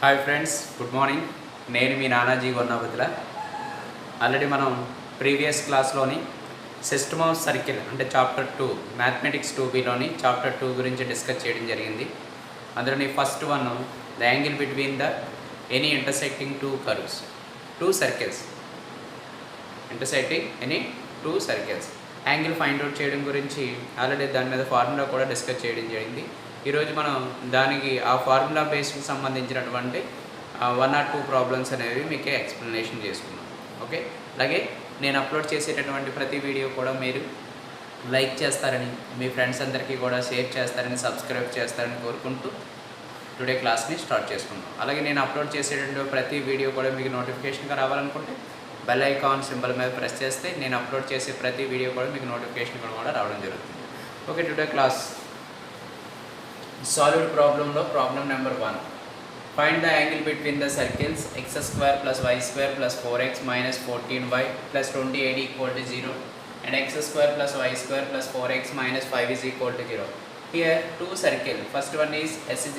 Hi friends, good morning. నేను మీ Nanaji గొన్నాబతుల. Already మనం previous క్లాస్లోని system of circle అంటే చాప్టర్ 2 మ్యాథమెటిక్స్ 2Bలోని చాప్టర్ 2 గురించి డిస్కస్ చేయడం జరిగింది. అందులోని first one the angle between the any intersecting two curves, two circles intersecting any two circles angle find out చేయడం గురించి already దాని మీద ఫార్ములా కూడా డిస్కస్ చేయడం జరిగింది. ఈరోజు మనం దానికి ఆ ఫార్ములా బేస్కి సంబంధించినటువంటి 1 or 2 ప్రాబ్లమ్స్ అనేవి మీకే ఎక్స్ప్లెనేషన్ చేసుకున్నాం. ఓకే, అలాగే నేను అప్లోడ్ చేసేటటువంటి ప్రతి వీడియో కూడా మీరు లైక్ చేస్తారని, మీ ఫ్రెండ్స్ అందరికీ కూడా షేర్ చేస్తారని, సబ్స్క్రైబ్ చేస్తారని కోరుకుంటూ టుడే క్లాస్ని స్టార్ట్ చేసుకుందాం. అలాగే నేను అప్లోడ్ చేసేటటువంటి ప్రతి వీడియో కూడా మీకు నోటిఫికేషన్గా రావాలనుకుంటే బెల్ ఐకాన్ సింబల్ మీద ప్రెస్ చేస్తే నేను అప్లోడ్ చేసే ప్రతి వీడియో కూడా మీకు నోటిఫికేషన్ కూడా రావడం జరుగుతుంది. ఓకే, టుడే క్లాస్ సాల్వ్డ్ ప్రాబ్లంలో problem number 1. Find the angle between the circles x² + y² + 4x - 14y + 28 = 0 and x² + y² + 4x - 5 = 0. Here two circle, first one is s =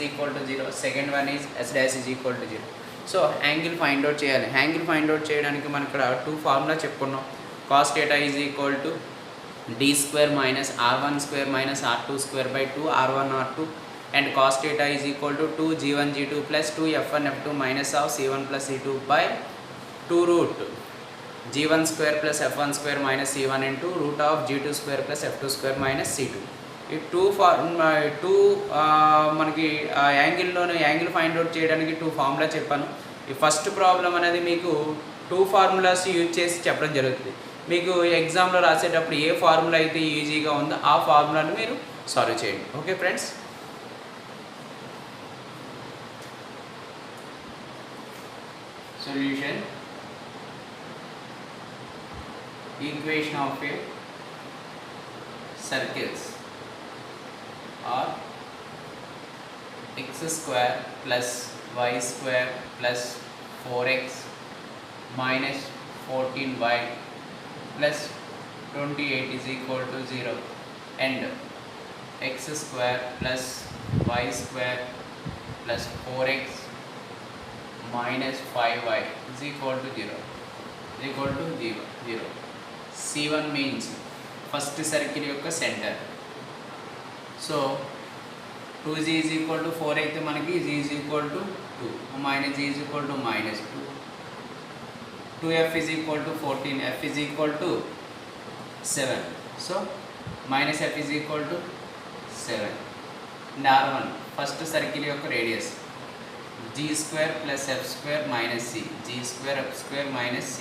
0, second one is s' = 0. So angle find out చేయాలి. Angle find out చేయడానికి మనం ఇక్కడ 2 formula చెప్పుకున్నాం. cos θ = d² - r1² - r2² / 2 r1 r2 and cos θ = 2g1 g2 + 2f1 f2 - c1 + c2 by 2 root g1² + f1² - c1 into root of g2² + f2² - c2. ఈ మనకి angle find out చేయడానికి 2 formula చెప్పాను. ఈ first problem అనేది మీకు 2 formulas use చేసి చెప్పడం జరుగుతుంది. మీకు ఎగ్జామ్లో రాసేటప్పుడు ఏ ఫార్ములా అయితే ఈజీగా ఉందో ఆ ఫార్ములాను మీరు సాల్వ్ చేయండి. Okay friends, solution equation of a circles or x² + y² + 4x - 14y + 28 = 0 and x² + y² + 4x - 5y = 0. C1 means first circle యొక్క సెంటర్. సో 2g = 4 అయితే మనకి g = 2 - g = -2, 2f = 14, f = 7. So -f = 7 and r1 first circle యొక్క radius g² + f² - c, g² f² - c,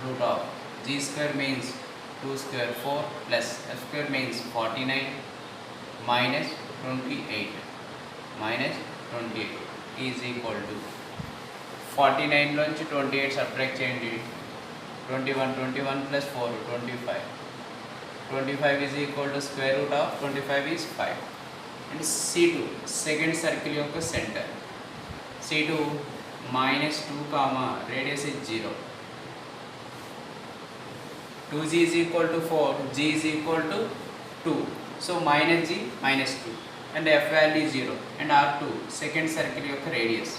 root of g² means 2 square 4 plus f² means 49 minus 28 is equal to 49 నుంచి 28 subtract చేయండి. 21 plus 4 25 is equal to square root of 25 is 5. And C2 second circle యొక్క centre, C2 -2, radius is 0. 2g = 4, g = 2. So -g -2 and f value 0 and r2 second circle యొక్క radius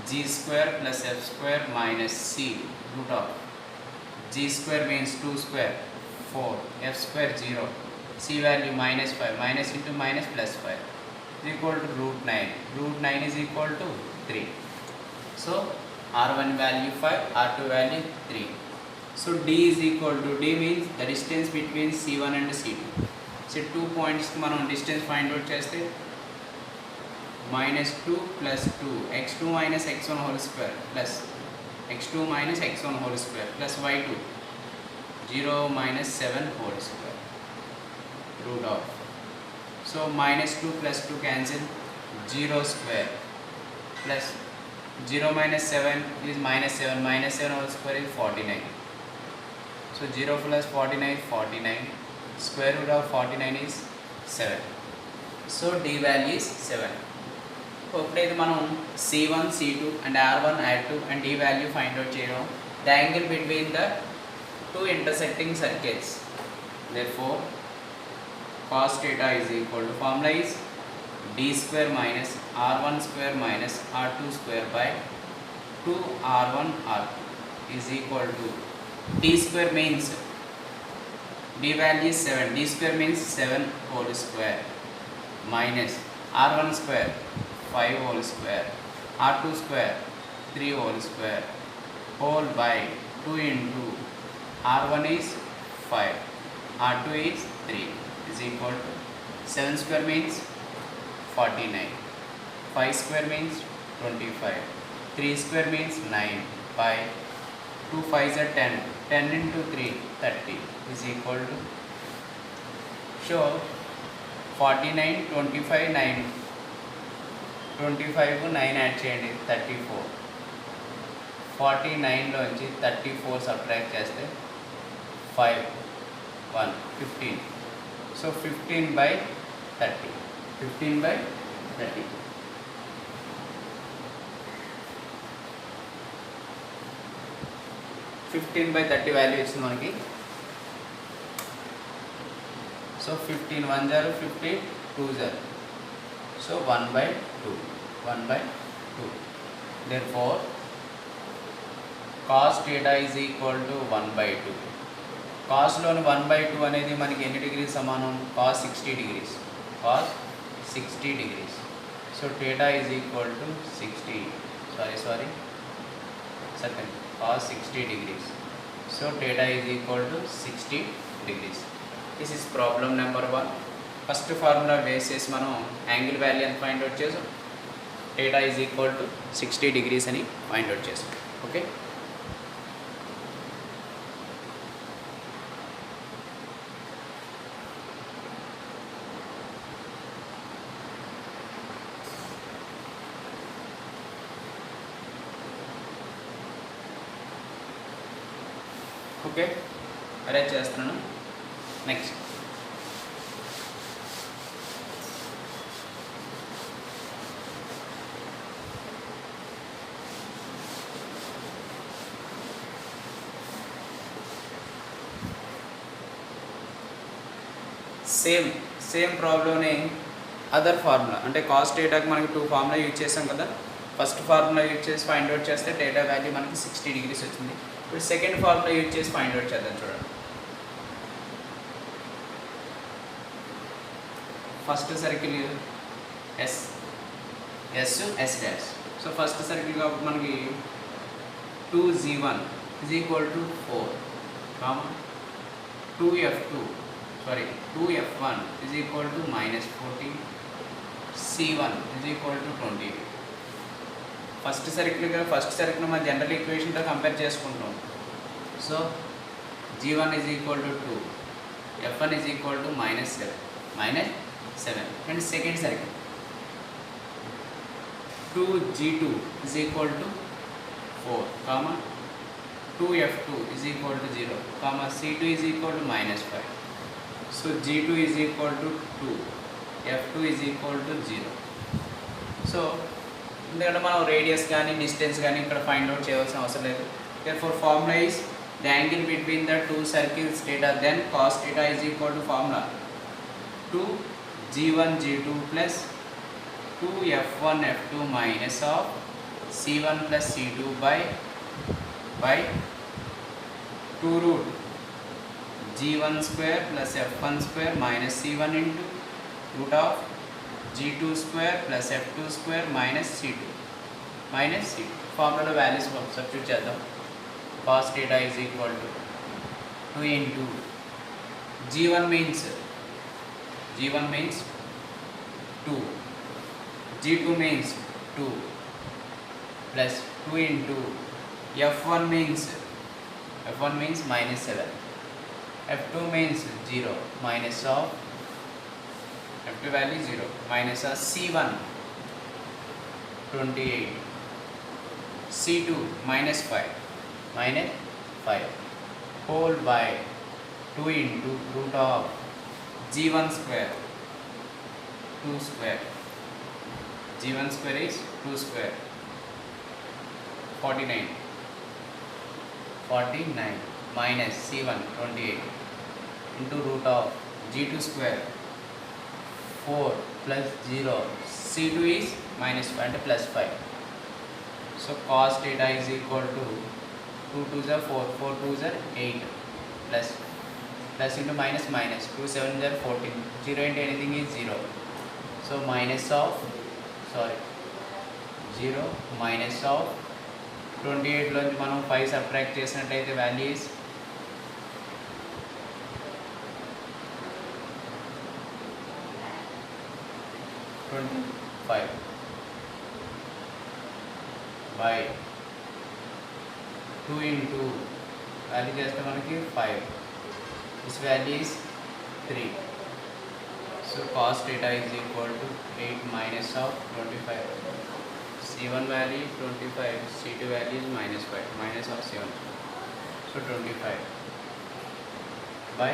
g² + f² - c, root of g² means 2 square 4, f² 0, c value -5, minus into minus plus 5 is equal to root 9. Root 9 is equal to 3. So r1 value 5, r2 value 3. So d is equal to, d means the distance between c1 and c2. So 2 పాయింట్స్కి మనం distance find out చేస్తే -2 + 2 x2 - x1 whole square plus x2 - x1 whole square plus y2 0 - 7 whole square, root of. So -2 + 2 cancel, 0 square plus 0 - 7 is -7, -7 whole square is 49. So 0 plus 49 49, square root of 49 is 7. So d value is 7. ఇప్పుడైతే మనం C1 C2 and R1 R2 and d value find out చేయడం. The angle between the two intersecting circles, therefore cos θ is equal to, formula is d square minus r1 square minus r2 square by 2 r1 r2 is equal to d square means d value is 7, d square means 7 whole square minus r1 square 5 whole square r2 square 3 whole square whole by 2 into r1 is 5, r2 is 3 is equal to 7 square means 49, 5 square means 25, 3 square means 9 by 2 5s are 10, 10 into 3 30 is equal to, so 49 25 9 25 9 add చేయండి 34, 49లోంచి 34 subtract చేస్తే 5 1 15, so 15 by 30, 15 by 30. Fifteen by 30 value ఇస్తుంది మనకి. So 15 1 0 50 2 0, so 1/2, 1/2. therefore cos theta is equal to 1/2. కాస్లోని 1/2 అనేది మనకి ఎన్ని degrees సమానం? cos 60 degrees, cos 60 degrees. So theta is equal to 60, second, cos 60 degrees. So theta is equal to 60 degrees. This is problem number 1. First formula basis మనం angle value అని find out చేసాం. theta is equal to 60 degrees అని find out చేసాం. Okay, okay arrange చేస్తున్నాను. Next same ప్రాబ్లమ్ని other formula అంటే cos డేటాకి మనకి 2 ఫార్ములా యూజ్ చేసాం కదా. ఫస్ట్ ఫార్ములా యూజ్ చేసి ఫైండ్ అవుట్ చేస్తే డేటా వాల్యూ మనకి 60 degrees వచ్చింది. ఇప్పుడు సెకండ్ ఫార్ములా యూజ్ చేసి ఫైండ్ అవుట్ చేద్దాం. చూడండి, first circle S S dash. So first circle కాబట్టి మనకి 2g1 is equal to 4, 2f1 is equal to -40, c1 is equal to 20. First circle మన జనరల్ ఈక్వేషన్తో కంపేర్ చేసుకుంటాం. So g1 is equal to 2, f1 is equal to -7. And second circle 2g2 is equal to 4, 2f2 is equal to 0, c2 is equal to -5. So g2 is equal to 2, f2 is equal to 0. So ఎందుకంటే మనం radius కానీ distance కానీ ఇక్కడ find out చేయవలసిన అవసరం లేదు. therefore formula is the angle between the two circles theta, then cos theta is equal to formula 2g1 g2 plus 2f1 f2 minus of c1 plus c2 by 2 root g1 square plus f1 square minus c1 into root of g2 square plus f2 square minus c2 ఫార్ములాలో values substitute చేద్దాం. cos theta is equal to 2 into g1 means 2, g2 means 2 plus 2 into f1 means -7, f2 means 0, minus of f2 value 0, minus of c1 28, c2 -5 whole by 2 into root of g1 square 2 square, g1 square is 2 square, 49 minus c1 28 into root of g2 square 4 plus 0, C2 is minus 5 అంటే plus 5. So cos theta is equal to 2 2s are 4, 4 2s are 8 plus into minus minus 2 7s are 14, 0 into anything is 0. So minus of 0 minus of 28 లోంచి మనం 5 subtract చేసినట్లయితే value is 25 by 2 into value చేస్తే మనకి 5. This value is 3. So cos theta is equal to 8 minus of 25. C1 value 25, C2 value is minus 5, minus of 7. So 25 by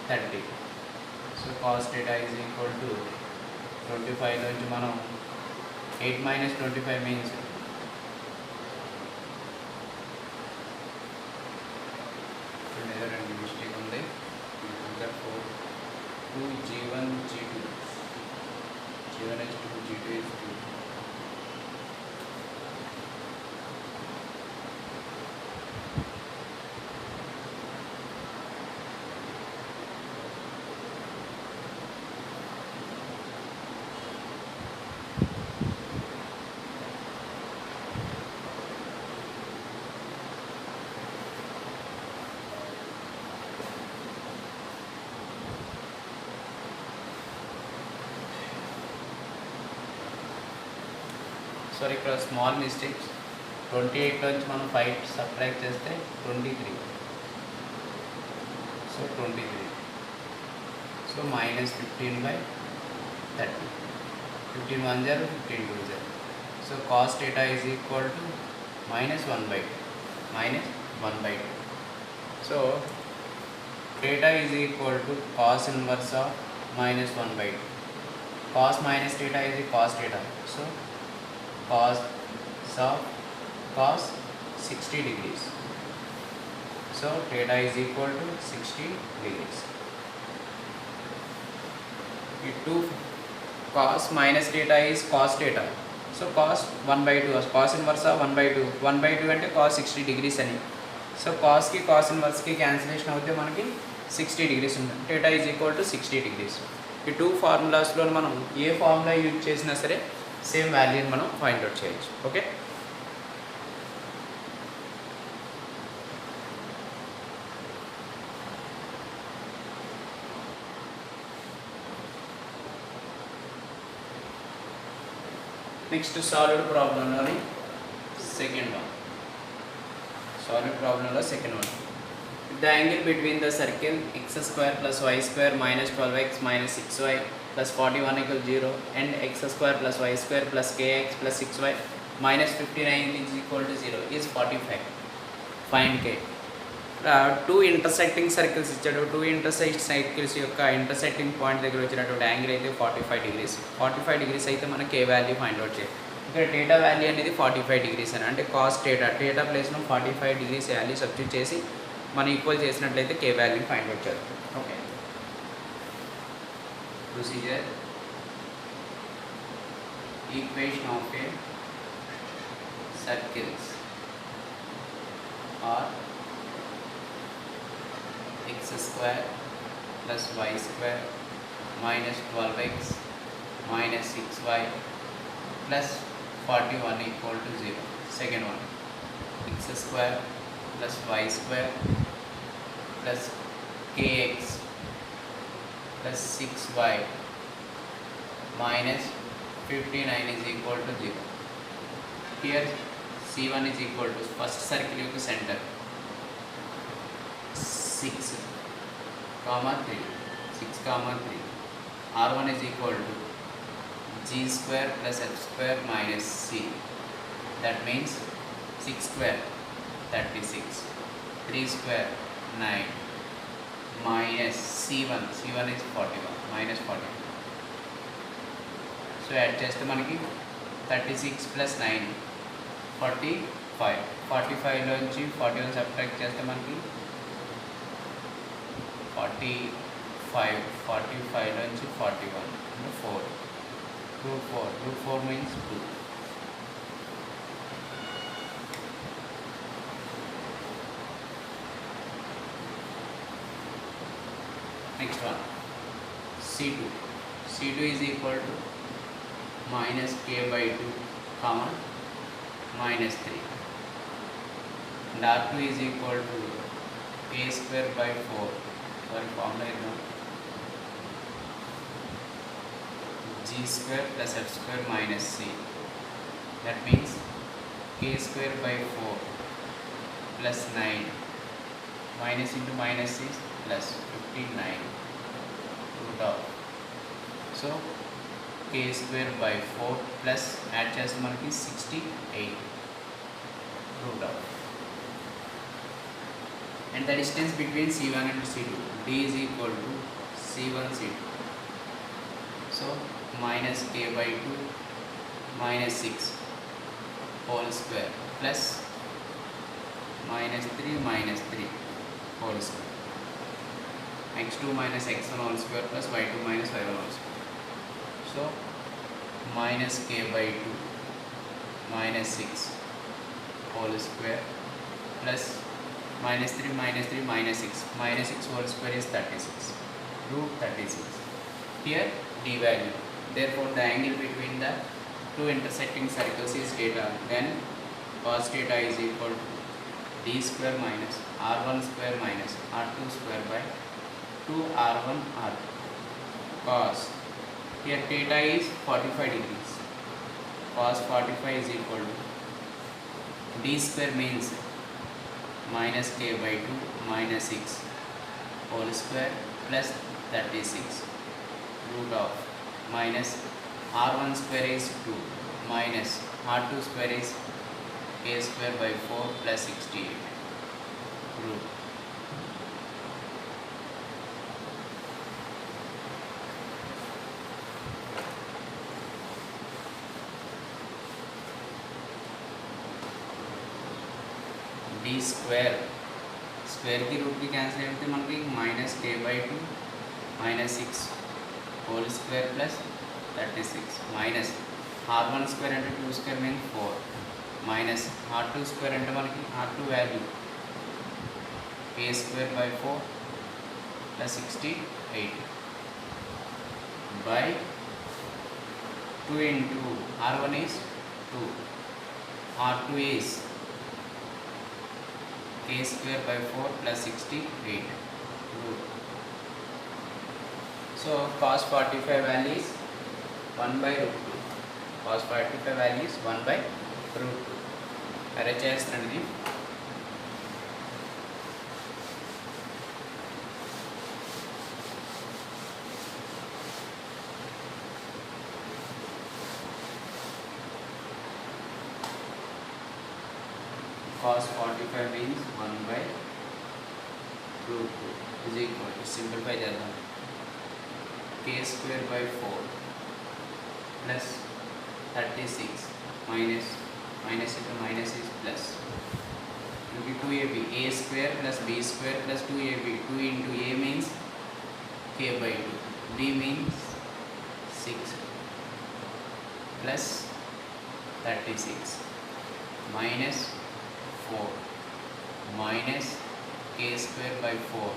30. So cos theta is equal to 25 నుంచి మనం 8 minus 25 means mistake ఉంది. 2 G1 G2, G1 is 2, G2 is 2. Sorry, ఇక్కడ small mistakes. 28 నుంచి మనం 5 subtract చేస్తే 23. So 23. So minus 15 by 30. 15 1 0, 15 2 0. So cos theta is equal to minus 1 by 2. Minus 1 by 2. So theta is equal to cos inverse of minus 1 by 2. Cos minus theta is cos theta. So cos 60 degrees. So theta is equal to 60 degrees. Cos minus theta is cos theta. So cos 1 by 2, cos inverse of 1 by 2. 1 by 2 అంటే cos 60 degrees అని. So కాస్కి cos ఇన్వర్స్కి cancellation అవుతే మనకి 60 degrees ఉంటుంది. theta is equal to 60 degrees. ఈ 2 ఫార్ములాస్లో మనం ఏ formula use చేసినా సరే same వాల్యూని మనం ఫైండ్ అవుట్ చేయొచ్చు. ఓకే, నెక్స్ట్ సాలిడ్ ప్రాబ్లంలోని సెకండ్ వన్. సాలిడ్ ప్రాబ్లంలో second one. The angle between the circle x square plus y square minus 12x minus 6y plus 41 equals 0 and x square plus y square plus kx plus 6y minus 59 is equal to 0 is 45. Find k. Two intersecting circles ఇచ్చాడు. Two intersect circles యొక్క intersecting point దగ్గర వచ్చినటువంటి angle అయితే 45 degrees. 45 degrees అయితే మనం కే value find out చేయాలి. ఇక్కడ data value అనేది 45 degrees అని, అంటే కాస్ డేటా ప్లేస్లో 45 degrees వాల్యూ సబ్స్టిట్యూట్ చేసి మనం ఈక్వల్ చేసినట్లయితే కే వాల్యూ ఫైండ్ అవుట్ చేయాలి. Okay, procedure. Equation of a circles are x square plus y square minus 12x minus 6y plus 41 equal to 0. Second one, x square plus y square plus kx plus 6y minus 59 is equal to 0. Here C1 is equal to first circle యొక్క center 6, 3. R1 is equal to g square plus f square minus c. That means 6 square 36, 3 square 9 minus c1 is 41 minus 41. So add చేస్తే మనకి 36 plus 9 45. 45 నుంచి 41 subtract చేస్తే మనకి 45 నుంచి 41 root 4. Root 4 means 2. Next one, C2. C2 is equal to minus k by 2 comma minus 3. And R2 is equal to a square by 4. Sorry, formula is not. G square plus f square minus c. That means k square by 4 plus 9 minus into minus is plus 59 root of. So k square by 4 plus add చేస్తే మనకి 68 root of. And the distance between C1 and C2, D is equal to C1 C2. So minus k by 2 minus 6 whole square plus minus 3 minus 3 whole square. X2 minus x1 whole square plus y2 minus y1 whole square. So minus k by 2 minus 6 whole square plus minus 3 minus 3 minus 6. Minus 6 whole square is 36. Root 36. Here d value. Therefore the angle between the two intersecting circles is theta. Then cos theta is equal to d square minus r1 square minus r2 square by 2 r1 r2. Cos, here theta is 45 degrees. Cos 45 is equal to d square means minus k by 2 minus 6 whole square plus 36 root of minus r1 square is 2 minus r2 square is a square by 4 plus 68 root. d square की root की cancel करते हैं మనకి minus k by 2 minus 6 whole square plus 36 minus r1 square into 2 square means 4 minus r2 square అంటే మనకి r2 value a square by 4 plus 68 by 2 into r1 is 2 r2 is k square by 4 plus 68 root. So cos 45 value is 1 by root 2. Cos 45 value is 1 by root 2. Arrange చేస్తానండి. Cos 45 means 1 by root 2 is equal to simplify చేద్దాం k square by 4 plus 36 minus into minus is plus into 2ab a square plus b square plus 2ab 2 into a means k by 2 b means 6 plus 36 minus 4 minus k square by 4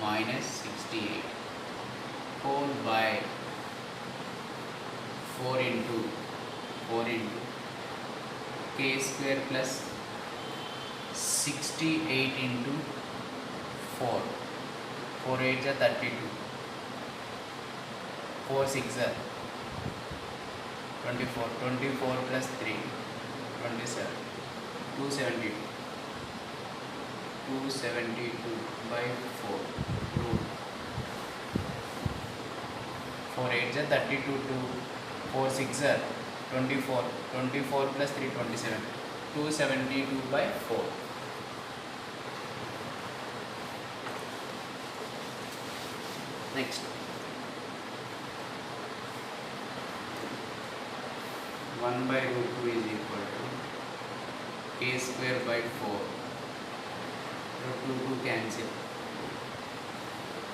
minus 68 whole by 4 into k square plus 68 into 4 4 8 are 32 4 6 are 24 plus 3 27 272 by 4 root 4 8 are 32 4 6 are 24 plus 3 27 272 by 4. Next 1 by root 2 is equal to k square by 4 root 2 cancel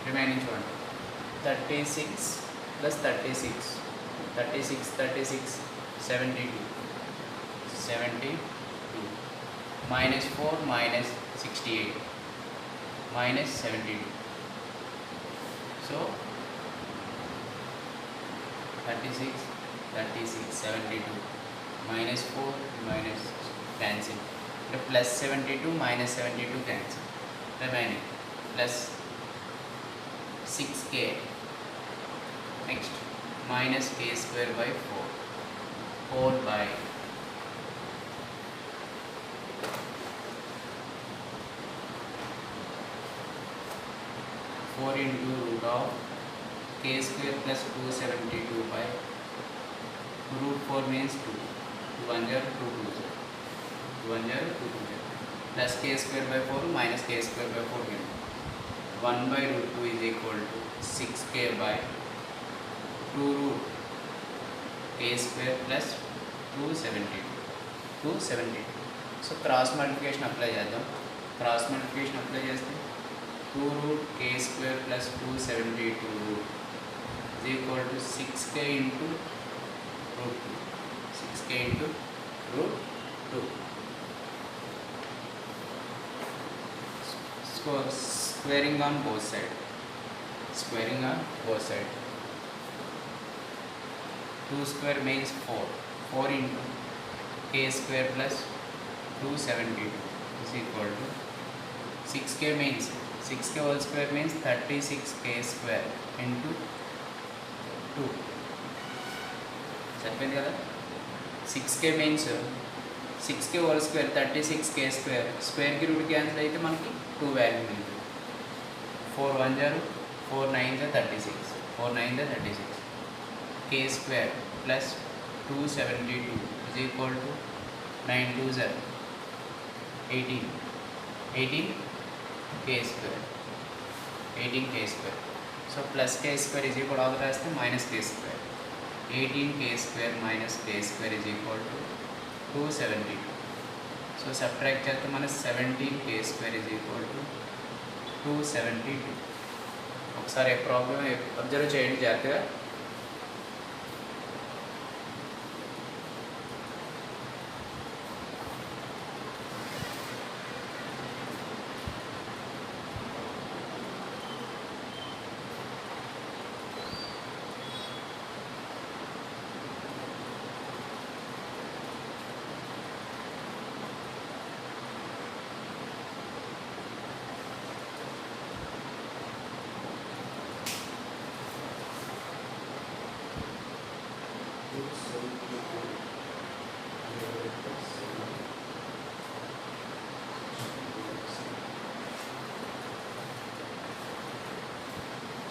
remaining one 36 plus 36 36 72 minus 4 minus 68 minus 72. So 36 72 minus 4 minus cancel, plus 72 minus 72 cancel, remaining plus 6k. Next minus k square by 4 whole by 4 into root of k square plus 272 by root 4 means 2. 2 1 0 2 2 0 2 1 0 2 2 0 plus k square by 4 minus k square by 4 given. 1 by root 2 is equal to 6k by 2 root k square plus 272. So cross multiplication apply చేద్దాం. Cross multiplication apply చేస్తే 2 root k square plus 272 root is equal to 6k into root 2. 6k into root 2. Squaring on both sides. 2 square means 4. 4 into k square plus 272 is equal to 6k means 6k whole square means 36k square into 2. సరిపోయింది కదా. 6k means 6k whole square 36k square. స్క్వేర్కి root cancel అయితే మనకి 2 value మిగులుతుంది. 4 1 0 4 9 36 4 9 36 k square plus 272 is equal to 9 2 0 18 k square 18 k square. So plus k square is equal to रास्ते minus k square. 18 k square minus k square is equal to 272. So subtract చేస్తే మనకి 17 k square is equal to 272. ఒకసారి problem observe చేయండి జాగ్రత్తగా.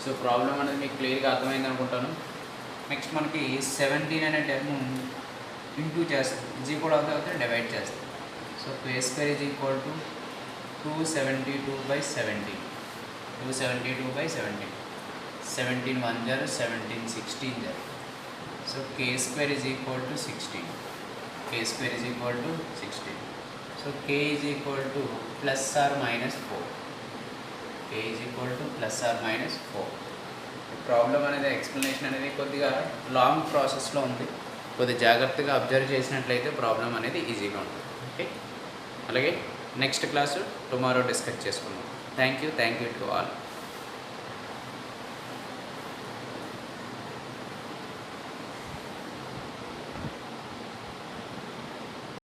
So problem అనేది మీకు క్లియర్గా అర్థమైంది అనుకుంటాను. నెక్స్ట్ మనకి 17 అనే టర్మ్ ఇంటూ చేస్తాం, జీ కూడా అవుతే డివైడ్ చేస్తాం. So k square is equal to 272/17. 272/17. 17 1 0 17 16 0. So k square is equal to 16. K square is equal to 16. So k is equal to plus or minus 4. K is equal to plus or minus 4. Problem అనేది explanation అనేది కొద్దిగా long ప్రాసెస్లో ఉంది. కొద్దిగా జాగ్రత్తగా observe చేసినట్లయితే problem అనేది ఈజీగా ఉంటుంది. ఓకే, అలాగే నెక్స్ట్ క్లాసు టుమారో డిస్కస్ చేసుకుందాం. Thank you to all.